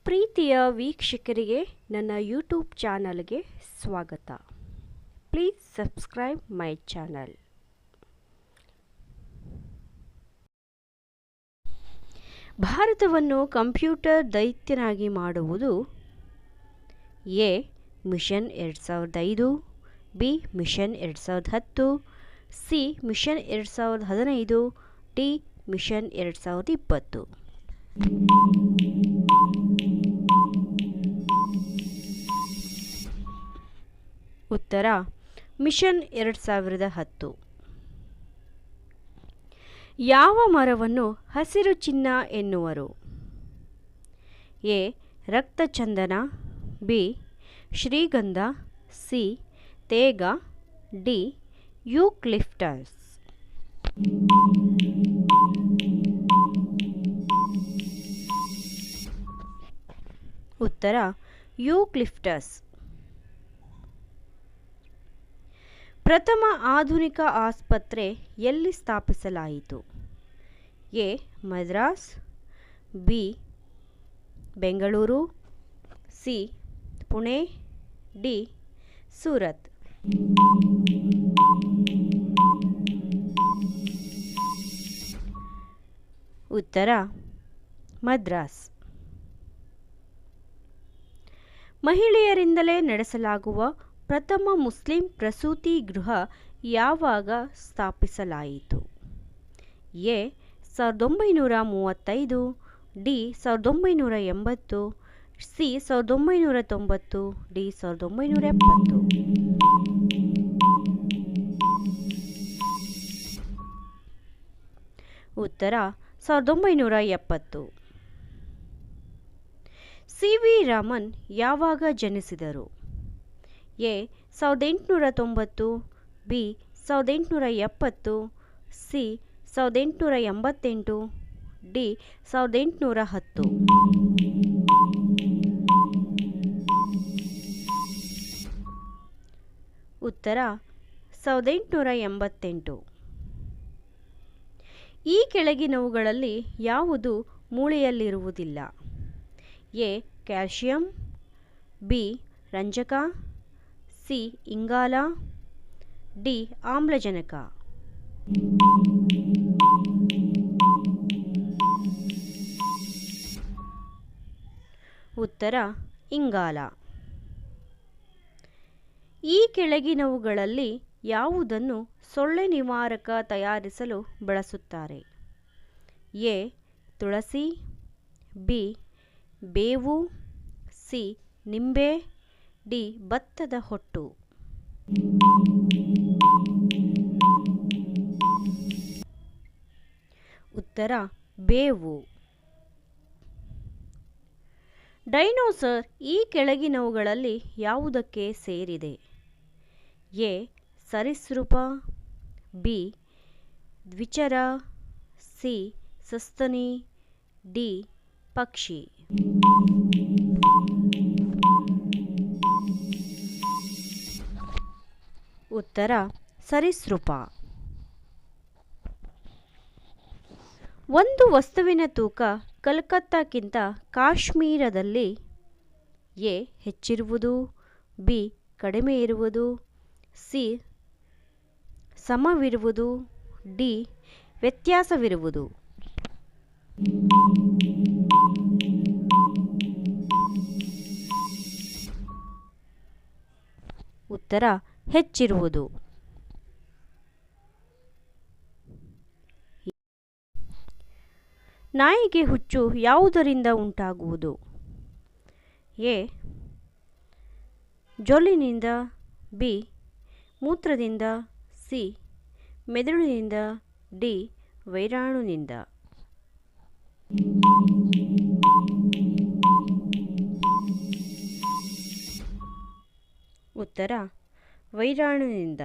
ಪ್ರೀತಿಯ ವೀಕ್ಷಕರಿಗೆ ನನ್ನ ಯೂಟ್ಯೂಬ್ ಚಾನಲ್ಗೆ ಸ್ವಾಗತ. Please subscribe my channel. ಭಾರತವನ್ನು ಕಂಪ್ಯೂಟರ್ ದೈತ್ಯನಾಗಿ ಮಾಡುವುದು A. Mission 2005, B. Mission 2010, C. Mission 2015, D. Mission 2020. ಉತ್ತರ ಮಿಷನ್ 2010. ಯಾವ ಮರವನ್ನು ಹಸಿರು ಚಿನ್ನ ಎನ್ನುವರು? ಎ. ರಕ್ತಚಂದನ, ಬಿ. ಶ್ರೀಗಂಧ, ಸಿ. ತೇಗ, ಡಿ. ಯೂಕ್ಲಿಪ್ಟಸ್. ಉತ್ತರ ಯೂಕ್ಲಿಪ್ಟಸ್. ಪ್ರಥಮ ಆಧುನಿಕ ಆಸ್ಪತ್ರೆ ಎಲ್ಲಿ ಸ್ಥಾಪಿಸಲಾಯಿತು? A. Madras, B. Bengaluru, C. Pune, D. Surat. ಉತ್ತರ ಮದ್ರಾಸ್. ಮಹಿಳೆಯರಿಂದಲೇ ನಡೆಸಲಾಗುವ ಪ್ರಥಮ ಮುಸ್ಲಿಂ ಪ್ರಸೂತಿ ಗೃಹ ಯಾವಾಗ ಸ್ಥಾಪಿಸಲಾಯಿತು? ಎ. 1935, ಡಿ. 1980, ಸಿ. 1990, ಡಿ. 1970. ಉತ್ತರ 1970. ಸಿ. ವಿ. ರಾಮನ್ ಯಾವಾಗ ಜನಿಸಿದರು? ಎ. 1890, ಬಿ. 1870, ಸಿ. 1888, ಡಿ. 1810. ಉತ್ತರ 1888. ಈ ಕೆಳಗಿನವುಗಳಲ್ಲಿ ಯಾವುದು ಮೂಳೆಯಲ್ಲಿರುವುದಿಲ್ಲ? ಎ. Calcium, B. ರಂಜಕ, ಸಿ. ಇಂಗಾಲ, ಡಿ. ಆಮ್ಲಜನಕ. ಉತ್ತರ ಇಂಗಾಲ. ಈ ಕೆಳಗಿನವುಗಳಲ್ಲಿ ಯಾವುದನ್ನು ಸೊಳ್ಳೆ ನಿವಾರಕ ತಯಾರಿಸಲು ಬಳಸುತ್ತಾರೆ? ಎ. ತುಳಸಿ, ಬಿ. ಬೇವು, ಸಿ. ನಿಂಬೆ, ಡಿ. ಭತ್ತದ ಹೊಟ್ಟು. ಉತ್ತರ ಬೇವು. ಡೈನೋಸರ್ ಈ ಕೆಳಗಿನವುಗಳಲ್ಲಿ ಯಾವುದಕ್ಕೆ ಸೇರಿದೆ? ಎ. ಸರೀಸೃಪ, ಬಿ. ದ್ವಿಚರ, ಸಿ. ಸಸ್ತನಿ, ಡಿ. ಪಕ್ಷಿ. ಉತ್ತರ ಸರೀಸೃಪ. ಒಂದು ವಸ್ತುವಿನ ತೂಕ ಕಲ್ಕತ್ತಾಕ್ಕಿಂತ ಕಾಶ್ಮೀರದಲ್ಲಿ ಎ. ಹೆಚ್ಚಿರುವುದು, ಬಿ. ಕಡಿಮೆ ಇರುವುದು, ಸಿ. ಸಮವಿರುವುದು, ಡಿ. ವ್ಯತ್ಯಾಸವಿರುವುದು. ಉತ್ತರ ಹೆಚ್ಚಿರುವುದು. ನಾಯಿಗೆ ಹುಚ್ಚು ಯಾವುದರಿಂದ ಉಂಟಾಗುವುದು? ಎ. ಜೊಲ್ಲಿನಿಂದ, ಬಿ. ಮೂತ್ರದಿಂದ, ಸಿ. ಮೆದುಳಿನಿಂದ, ಡಿ. ವೈರಾಣುವಿನಿಂದ. ಉತ್ತರ ವೈರಾಣುವಿನಿಂದ.